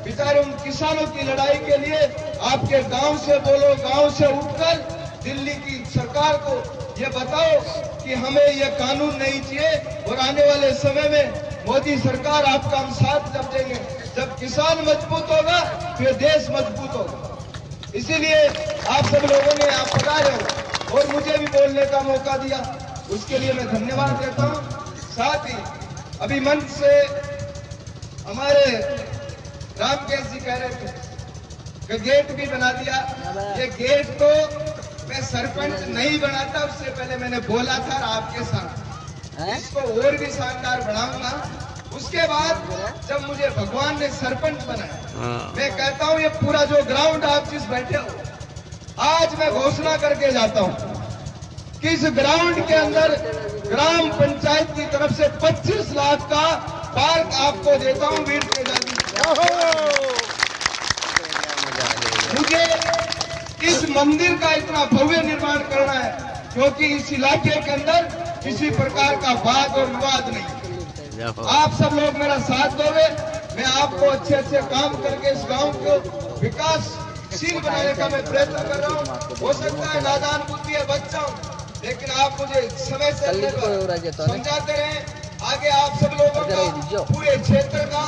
बेचारे उन किसानों की लड़ाई के लिए आपके गांव से बोलो, गांव से उठकर दिल्ली की सरकार को ये बताओ कि हमें ये कानून नहीं चाहिए। और आने वाले समय में मोदी सरकार आपका हम साथ जब देंगे, जब किसान मजबूत होगा फिर देश मजबूत होगा। इसीलिए आप सब लोगों ने आप पधारे हो और मुझे भी बोलने का मौका दिया, उसके लिए मैं धन्यवाद देता हूँ। साथ ही अभी मंच से हमारे रामकेश जी कह रहे थे कि गेट भी बना दिया। ये गेट तो मैं सरपंच नहीं बनाता, उससे पहले मैंने बोला था आपके साथ इसको और भी शानदार बनाऊंगा। उसके बाद जब मुझे भगवान ने सरपंच बनाया, मैं कहता हूँ ये पूरा जो ग्राउंड आप जिस बैठे हो, आज मैं घोषणा करके जाता हूँ कि इस ग्राउंड के अंदर ग्राम पंचायत की तरफ से 25 लाख का पार्क आपको देता हूँ वीर तेजाजी। मुझे इस मंदिर का इतना भव्य निर्माण करना है क्योंकि इस इलाके के अंदर किसी प्रकार का वाद और विवाद नहीं। आप सब लोग मेरा साथ दोगे, मैं आपको अच्छे अच्छे काम करके इस गांव को विकासशील बनाने का मैं प्रयत्न कर रहा हूँ। हो सकता है नादान बुद्धि है, बच्चा हूँ, लेकिन आप मुझे समय से समझाते रहे। आगे आप सब लोगों का पूरे क्षेत्र का,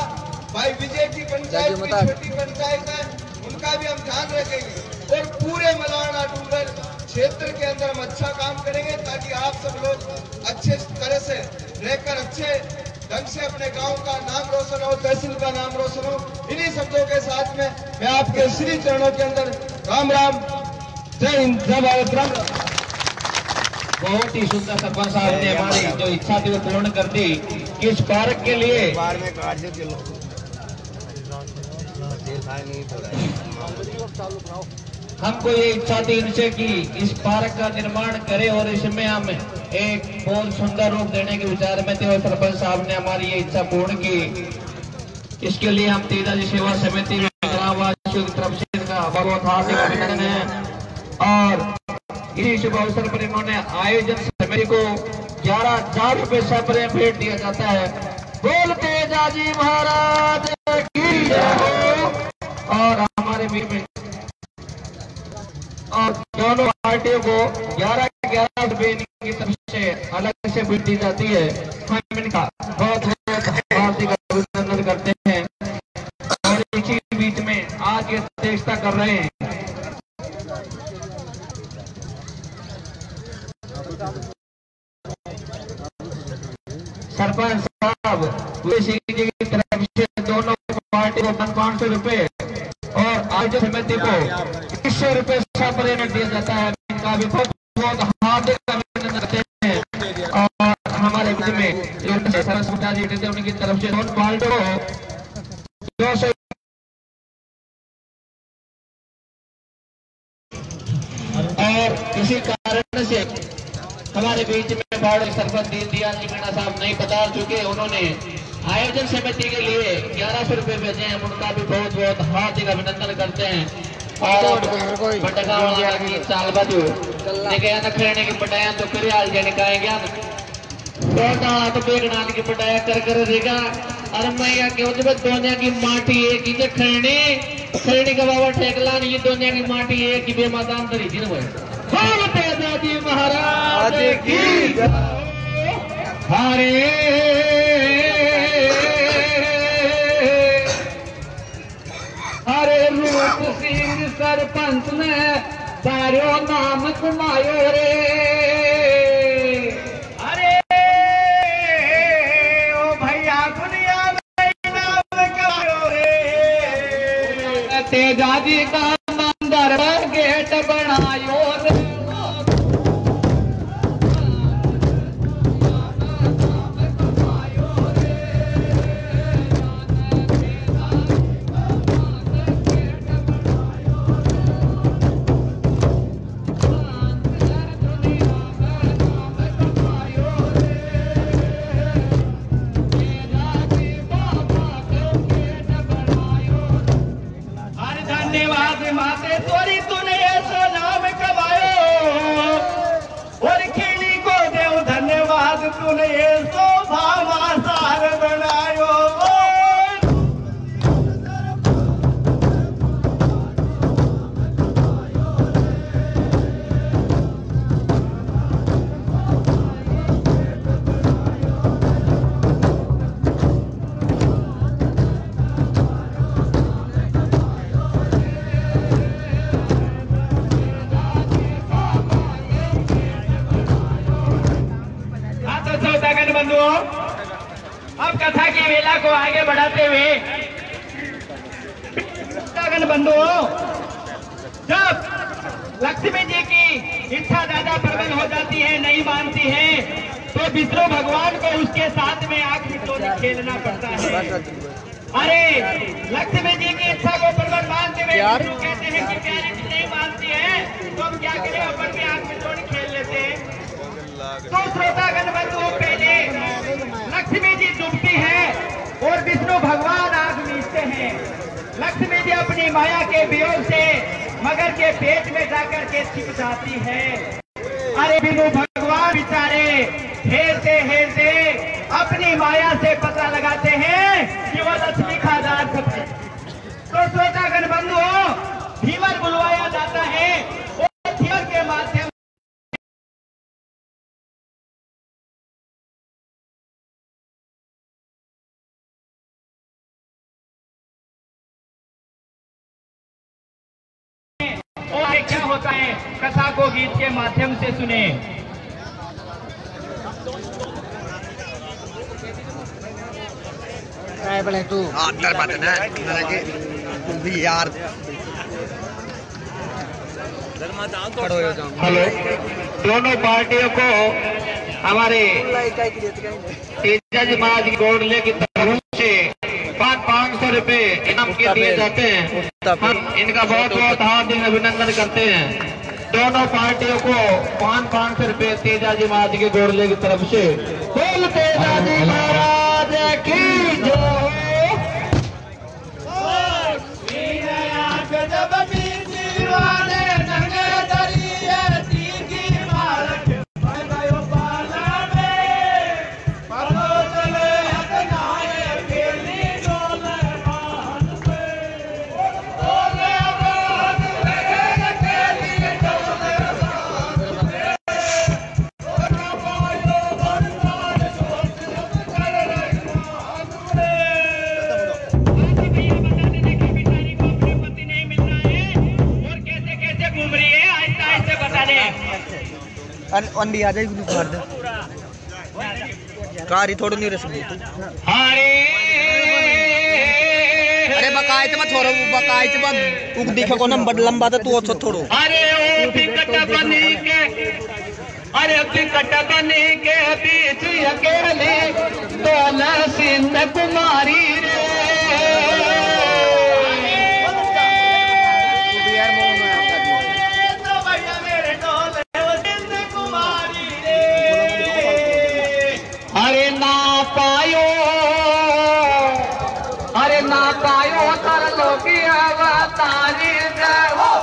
भाई विजय की पंचायत की छोटी पंचायत है, उनका भी हम ध्यान रखेंगे और पूरे मलारना डूंगर क्षेत्र के अंदर हम अच्छा काम करेंगे ताकि आप सब लोग अच्छे तरह से रहकर अच्छे ढंग से अपने गांव का नाम रोशन हो, तहसील का नाम रोशन हो। इन्हीं शब्दों के साथ में मैं आपके श्री चरणों के अंदर राम राम, जय हिंद, जय भारत, राम राम। बहुत ही सुंदर सरपंच साहब ने हमारी जो इच्छा थी वो पूर्ण कर दी कि इस पार्क के लिए हमको ये इच्छा थी इनसे कि इस पार्क का निर्माण करें और इसमें हम एक बहुत सुंदर रूप देने के विचार में थे और सरपंच साहब ने हमारी ये इच्छा पूर्ण की। इसके लिए हम तेजाजी सेवा समिति ग्रामवासियों की तरफ से इनका बहुत हार्दिक अभिनंदन है। और इसी शुभ अवसर पर इन्होंने आयोजन समिति को 11,000 रुपए सपरे भेंट दिया जाता है। बोल तेजाजी महाराज की जय हो। और हमारे बीच में और दोनों पार्टियों को 11,11 रुपए की तरफ से अलग से भेंट दी जाती है। हम इनका बहुत बहुत हार्दिक अभिनंदन करते हैं। और इसी बीच में आज ये अध्यक्षता कर रहे हैं सरपंच साहब जी की तरफ से दोनों पार्टी को 500 रुपए और आयोजन समिति को 200 रुपए सपरेट दिया जाता है। इनका भी बहुत बहुत हार्दिक अभिनंदन करते हैं। और हमारे बीच में जो सरस्वती जी थे उनकी तरफ से दोनों पार्टी को 200 और किसी कारण से हमारे बीच में बाढ़ सरपंच दीनदयाल जी मीणा साहब नहीं बता चुके, उन्होंने आयोजन समिति के लिए 1100 रुपए भेजे हैं। उनका भी बहुत बहुत हार्दिक अभिनंदन करते हैं। और बटका वाला की साल बाजू निकाया न खेलने की बटाया तो करे आज निकाएंगे तो बेगना की बटाया कर कर देगा। अरे मैं क्यों जब दोनिया की माटी एक ही खेलने खेलने का बाबा ठेकला नहीं, दोनिया की माटी एक ही बेमादान तरी थी ना। तेजाजी महाराज की हरे हरे रूप सिंह सरपंच ने सारो नाम कमायो रे। अरे ओ भैया दुनिया में नाम कमायो रे। तेजाजी का मंदिर गेट बनायो रे। धन्यवाद बढ़ाते हुए बंधुओं, जब लक्ष्मी जी की इच्छा ज्यादा प्रबल हो जाती है, नहीं मानती है, तो विष्णु भगवान को उसके साथ में आंख मिचोली खेलना पड़ता है। अरे लक्ष्मी जी की इच्छा को प्रबल मानते हुए विष्णु कहते हैं कि प्यारी जी नहीं मानती है, तो हम क्या करें, अपन भी आंख मिचोली खेल लेते हैं। तो श्रोतागण बंधुओं, पहले लक्ष्मी जी डूबती है और विष्णु भगवान आंख मीचते हैं। लक्ष्मी जी अपनी माया के वियोग से मगर के पेट में जाकर के छिप जाती है। अरे विष्णु भगवान बेचारे हेरते हेरते अपनी माया से पता लगाते हैं कि वो लक्ष्मी खादान सकते। तो श्रोतागण बंधुओं, धीवर बुलवाया जाता है और धीवर के माध्यम और क्या होता है, कथा को गीत के माध्यम से सुने। तू बात है ना भी यार। हेलो, दोनों पार्टियों को हमारे तेजा जी महाराज की गोडले की तरफ से 500 रुपए इनाम के दिए जाते हैं। हम इनका बहुत बहुत हार्दिक अभिनंदन करते हैं। दोनों पार्टियों को 500 रुपए तेजा जी महाराज के गोडले की तरफ से। बोल तेजा जी महाराज की जय। अंडी आ जाएगी मार दे कारी थोड़ी नहीं रस। अरे बकायत मत छोड़ो, बकायत मत उग दिखे को नंबर लंबा तो तू अच्छा थोड़ो। अरे ओ टिकट बनी के, अरे टिकट बनी के बीच अकेले तो सिंध कुमारी रे। अरे ना पायो, अरे ना पायो तर लोगी अवतारी देवो।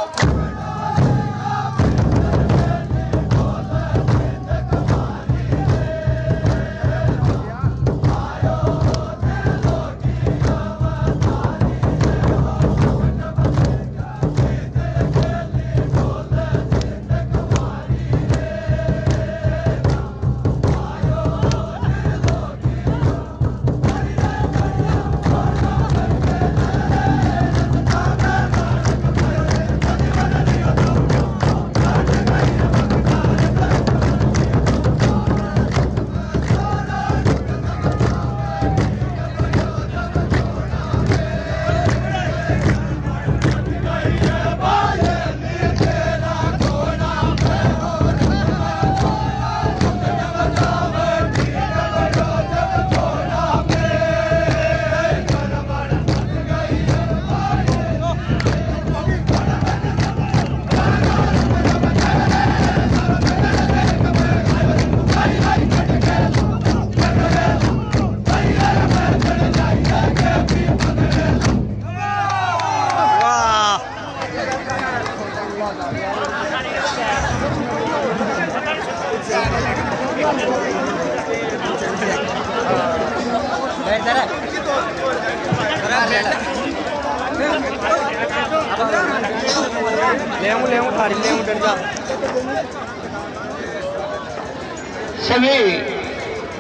सभी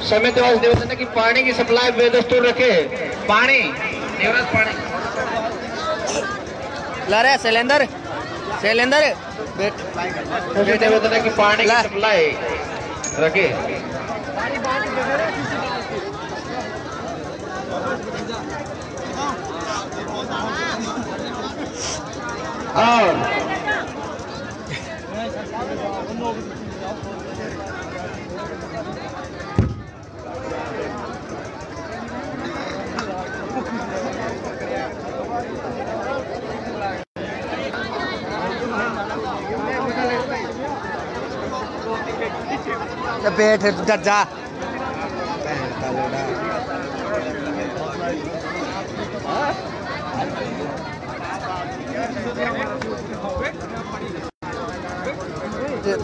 समिति वाले निवेदन है कि पानी की सप्लाई बेदस्तूर रखे। पानी निवृत्त पानी ला रहे सिलेंडर सिलेंडर निवेदन है कि पानी की सप्लाई रखे। और बैठ जा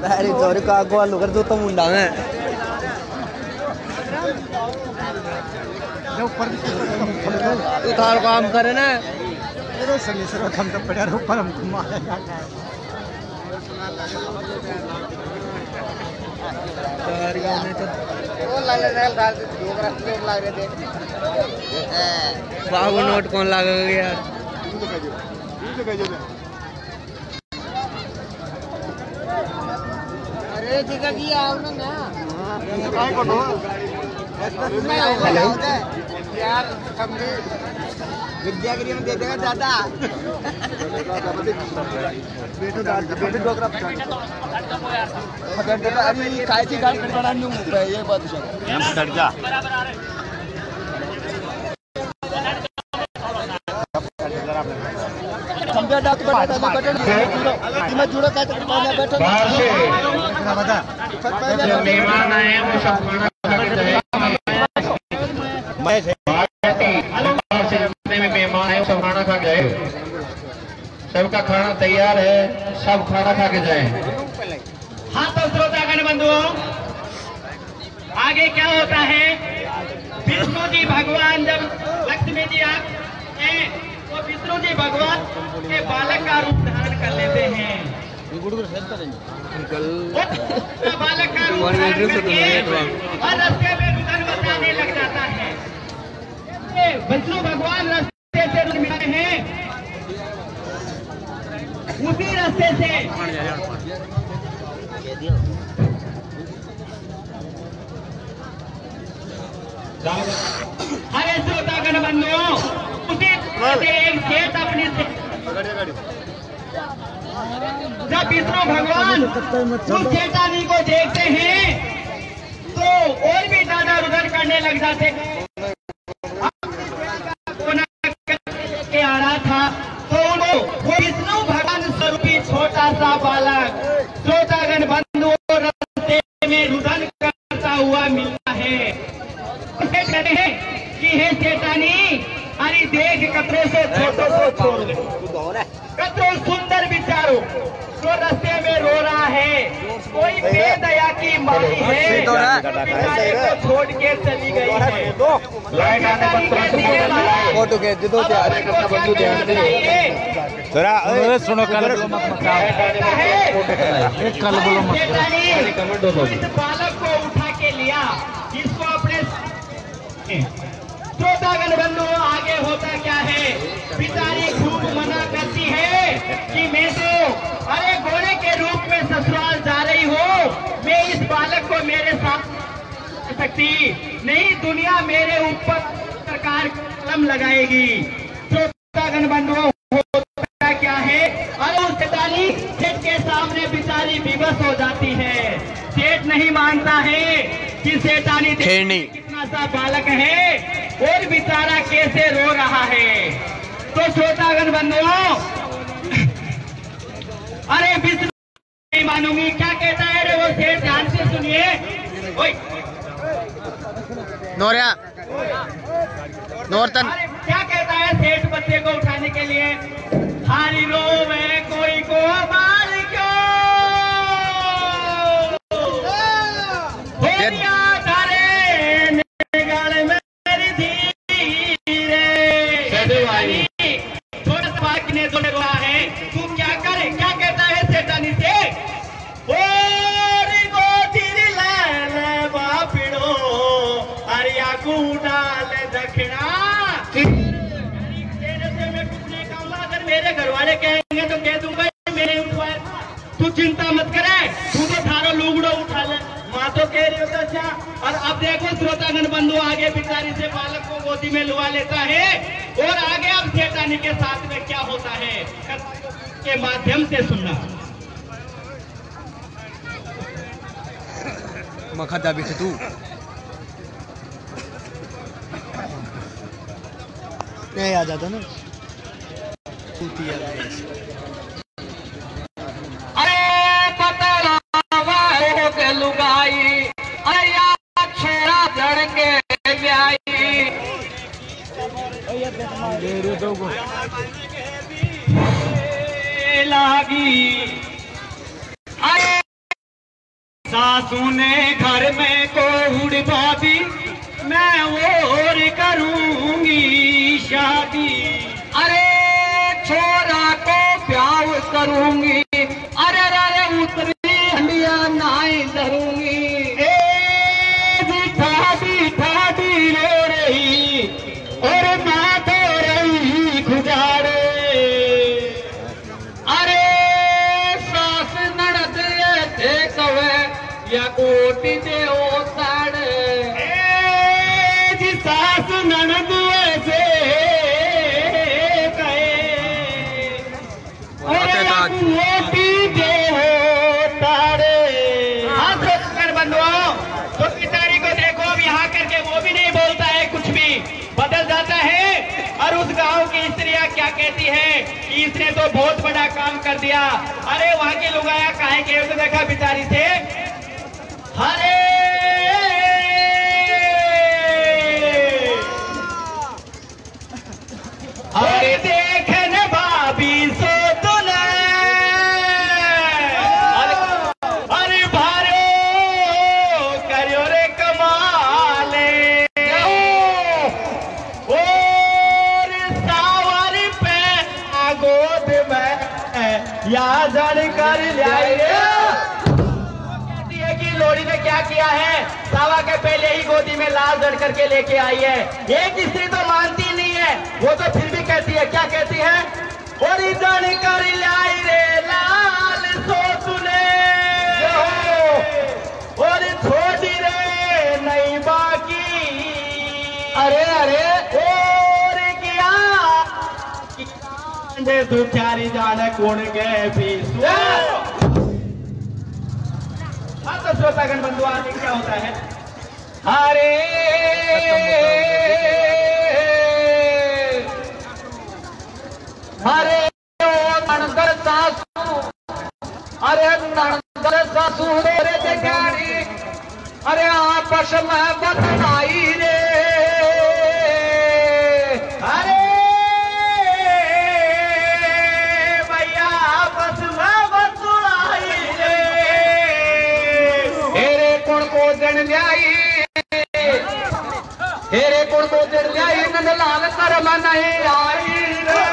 अरे जोर का आगो वालों कर दो तो मुंडा है उतार काम करे ना हम तो पड़ा ऊपर हमको मारा जाता है बाबू नोट कौन लागेगा यार अरे ठीक है जी आओ ना हेलो यार विद्यागिरी में दे देगा दादा बेटू डोकरा अभी काय थी गाड़ी खड़खड़ा नहीं हूँ ये बात हम जा जुड़ो का मेहमान आए हैं वो सब खाना मेहमान आए सब खाना खा के जाए सबका खाना तैयार है सब खाना खा के जाए। हाँ तो श्रोतागण बंधुओं आगे क्या होता है विष्णु जी भगवान जब लक्ष्मी जी आते हैं तो विष्णु जी भगवान के बालक का रूप धारण कर लेते हैं बालक का रूप धारण करके और रास्ते में रुदन बताने लग जाता है। विष्णु भगवान रास्ते से रुक मिले हैं उसी रास्ते से हरे श्रोतागण बंधुओं उसी से एक सेठ अपनी जब विष्णु भगवान उस सेठानी को देखते हैं तो और भी ज्यादा रुदन करने लग जाते के आ रहा था तो वो विष्णु भगवान स्वरूपी छोटा सा बालक श्रोतागण बंधुओं रास्ते में रुदन करता हुआ मिलता है। कहते हैं कि हे सेठानी अरे देख कतरों से छोटो को छोड़ो कतरों सुंदर विचारो जो रास्ते में रो रहा है कोई बेदया की माई है बेचारे को छोड़ के चली गई है। फोटो के जिदो सुनो कल बालक को उठा के लिया जिसको अपने श्रोतागण बंधुओं आगे होता क्या है बेचारी खूब मना करती है कि मैं तो अरे घोड़े के रूप में ससुराल जा रही हूँ मैं इस बालक को मेरे साथ सकती नहीं दुनिया मेरे ऊपर सरकार कलम लगाएगी। श्रोतागण बंधुओं होता क्या है अरे उस सेठानी सेठ के सामने बेचारी विवश हो जाती है। सेठ नहीं मानता है कि सेठानी कितना सा बालक है और बेचारा कैसे रो रहा है। तो श्रोतागण बंधुओं अरे विष्णु नहीं मानूंगी क्या कहता है रे वो सेठ ध्यान से सुनिए। नोरिया नोरतन क्या कहता है सेठ बच्चे को उठाने के लिए हारी रो में कोई को बाल क्यों छोटा सा बालक ने जो रोआ है तू क्या करे क्या कहता है सेठानी से बापिड़ो हरिया डाल दक्षिणा अगर मेरे घर वाले कहेंगे तो कह दूंगा मेरे उठवाए तू चिंता मत करे तू तो थारो लुगड़ो उठा ले माँ तो कह रही होता अच्छा। और अब देखो श्रोतागण बंधु आगे बिचारी से बालक को गोदी में लुआ लेता है और आगे अब सेठानी जाने के साथ में क्या होता है के माध्यम से सुनना। मखा दाबी से तू नहीं आ जाता ना। अरे पता हो के लुगाई, अरे यार छोरा चढ़ के ब्याई लागी। अरे सासू ने घर में कोहुड़ भाभी, मैं और करूंगी शादी। अरे छोरा को ब्याह करूंगी, अरे अरे उतरी हंडिया नाई धरूंगी। ठाडी ठाडी रो रही और माँ तो रही खुजारे। अरे सास नड़द थे कवे या कोटी दे ओ साड़े। जी सास ननद ऐसे कहे और कोटी दे हो तारे। हाँ कर बंधुओं, तो पितारी को देखो अब यहाँ करके वो भी नहीं बोलता है, कुछ भी बदल जाता है। और उस गांव की स्त्रियां क्या कहती है कि इसने तो बहुत बड़ा काम कर दिया। अरे वहां की लुगाया काहे के तो देखा बिचारी से। अरे अरे देखने भाभी सो तुले, अरे भारो करियो रे कमाले। और सावर पे गोद में या जड़ कर लिया। कि लोड़ी ने क्या किया है, सावा के पहले ही गोदी में लाल जड़ करके लेके आई है। एक स्त्री तो मानती नहीं है, वो तो फिर भी कहती है, क्या कहती है, और जड़ कर लाई रे लाल सो तूने, और छोड़ी रे नहीं बाकी। अरे अरे और क्या तू चारी जाने कौन गए भी। हाँ तो श्रोतागण बंधु आगे क्या होता है। अरे अरे नणंदर सासू, अरे नणंदर सासू रे जगाड़ी, अरे आपस में बदनाई रे। अरे भैया आपस में बदनाई रे। हेरे कुण को जन ल्याई, हेरे कुण को जन ल्याई, नंदलाल कर्म नहीं आई रे।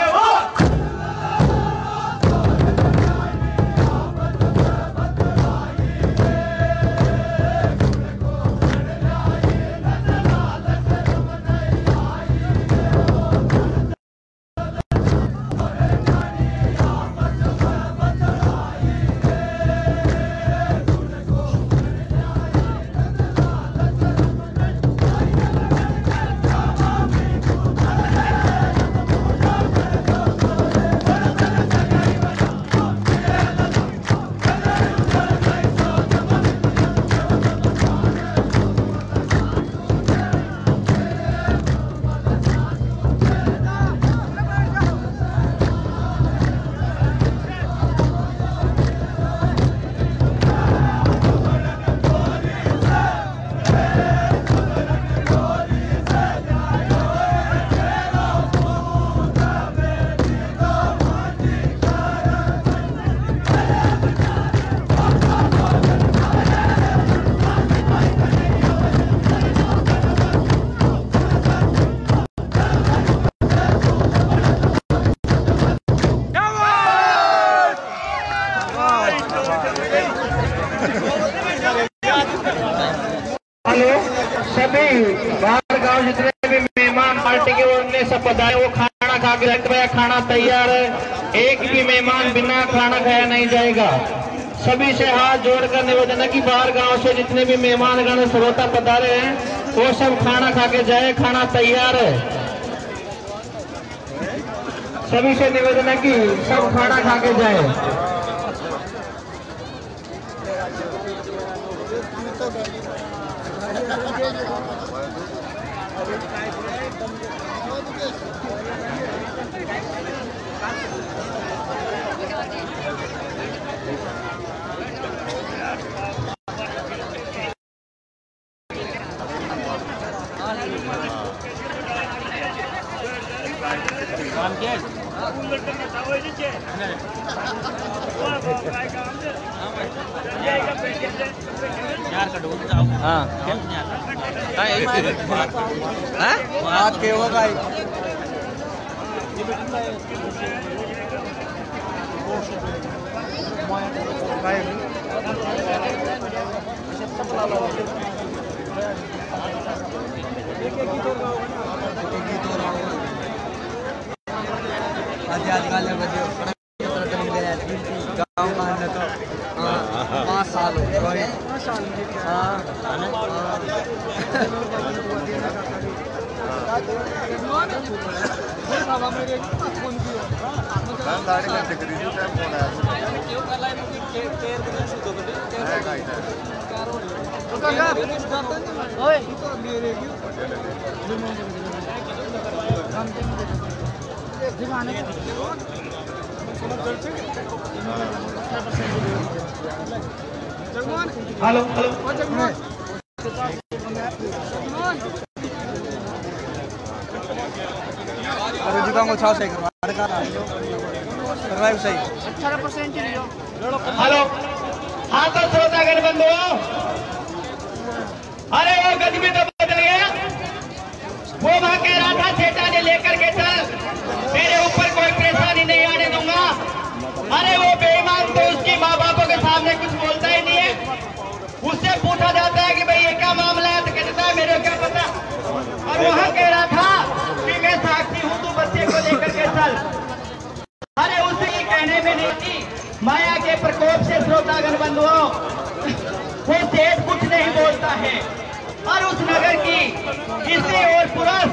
बाहर गांव जितने भी मेहमान पार्टी के उनने सब बताया, वो खाना खा के लगता है, खाना तैयार है। एक भी मेहमान बिना खाना खाया नहीं जाएगा। सभी से हाथ जोड़कर निवेदन है कि बाहर गांव से जितने भी मेहमानगण श्रोता पधारे हैं, वो सब खाना खा के जाए, खाना तैयार है। सभी से निवेदन है कि सब खाना खा के जाए। बात के होगा गाँव का तो 5 साल हो गए। Hello hello hello. हाँ तो श्रोतागण बंधुओं, अरे वो गजबी तो बदल गया। वो वहां कह रहा था सेठा ने लेकर के चल, तेरे ऊपर कोई परेशानी नहीं आने दूंगा। अरे वो बेईमान तो उसके माँ बापों के सामने कुछ बोलता ही नहीं है। उससे पूछा जाता है कि भाई ये क्या मामला है, तो कहता है मेरे क्या पता। और वहां कह रहा था कि मैं साक्षी हूं, तू बच्चे को लेकर के चल। अरे उसके कहने में नहीं थी, माया के प्रकोप से श्रोतागण बंधुओं वो सेठ कुछ नहीं बोलता है। और उस नगर की स्त्री और पुरुष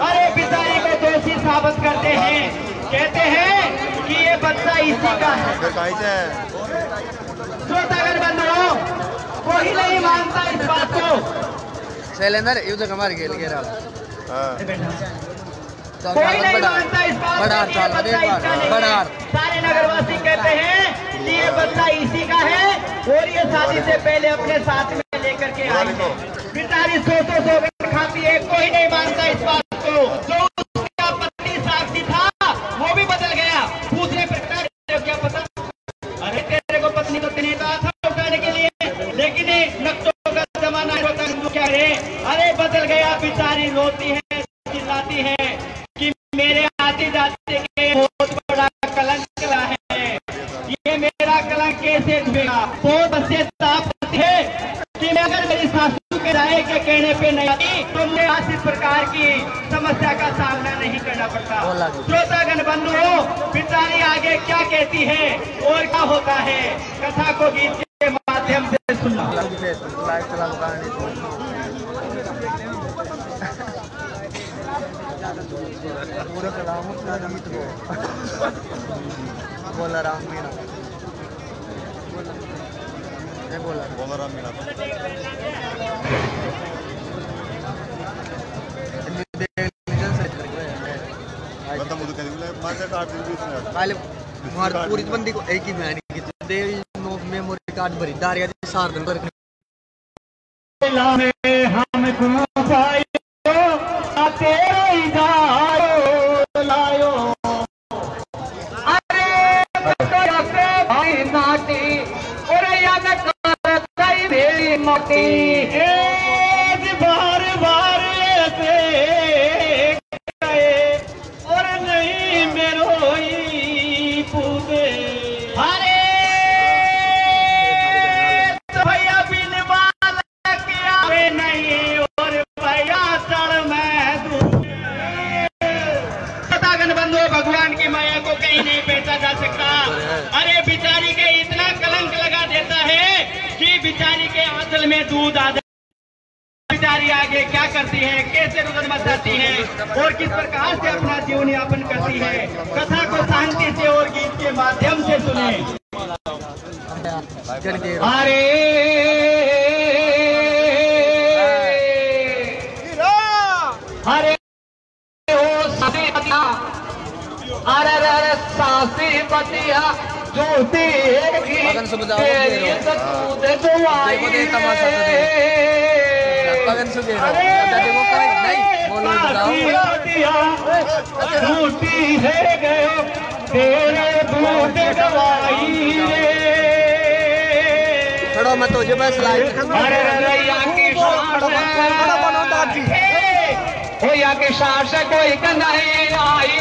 अरे पिताजी को दोषी साबित करते हैं, कहते हैं कि ये बच्चा इसी का है। श्रोतागण बंधुओं, कोई नहीं मानता इस बात को। शैलेंद्र युद्ध हमारे खेल के रहा कोई नहीं मानता इस बात को कि ये बच्चा इसका नहीं है। सारे नगरवासी कहते हैं कि ये बच्चा इसी का है और ये शादी से पहले अपने साथ में लेकर के आई है। पिताजी सौ खाती है, कोई नहीं मानता इस बात को। जो उसका पति साक्षी था वो भी बदल गया। पूछने पर क्या पता, अरे तेरे को पत्नी तो नहीं कहा था उठाने के लिए, लेकिन नक्शों का जमाना होता क्या है। अरे बदल गया, बेचारी रोती है, चिल्लाती है कि मेरे आते जाते के बहुत बड़ा कलंक है, ये मेरा कलंक कैसे धुएगा। बहुत पश्चाताप है कि मैं अगर मेरी सासू के राय के कहने पे नहीं आती तो मुझे आज इस प्रकार की समस्या का सामना नहीं करना पड़ता। श्रोतागण बंधुओं, बेचारी आगे क्या कहती है और क्या होता है, कथा को गीत के माध्यम से सुनना। बोला राम मीना, बोला राम मीना पूरी बंदी को एक ही मेमोरी कार्ड भरी दारिया सार दिन पर लायो अरे नाटी और मेरी मोटी बार बार ऐसे और नहीं मेरोई पूरे। अरे तो भैया बिन बाल किया नहीं और भैया चढ़ मैं बंधु भगवान की माया को कहीं नहीं बेचा जा सकता। अरे बिचारी के इतना कलंक लगा देता है कि बिचारी के आंचल में दूध आ जाता, बिचारी आगे क्या करती है, कैसे रुदन बचाती है और किस प्रकार से अपना जीवन यापन करती है। कथा को शांति से और गीत के माध्यम से सुने। अरे अरे ओ सासी बतिया, अरे सासी बतिया जोती पगन सुबह पगन सुबह झूठी है गयो तेरे दूध दवाई रे। थोड़ा मत हो जो बस लाइट अरे रैया की ओ या के साथ से कोई नहीं आई।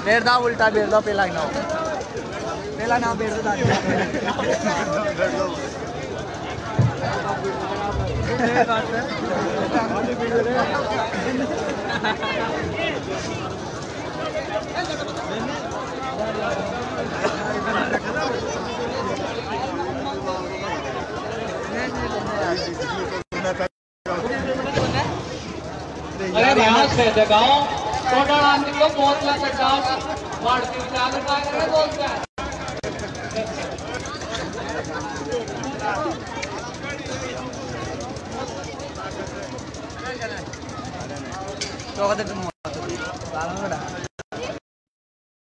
बेरदा उल्टा बेरदा पेला ना बेरदा अगर यहाँ से जगाओ छोटा आदमी को बहुत लगा डाल मारती चाल का करे बोलता है। तो कहते तुम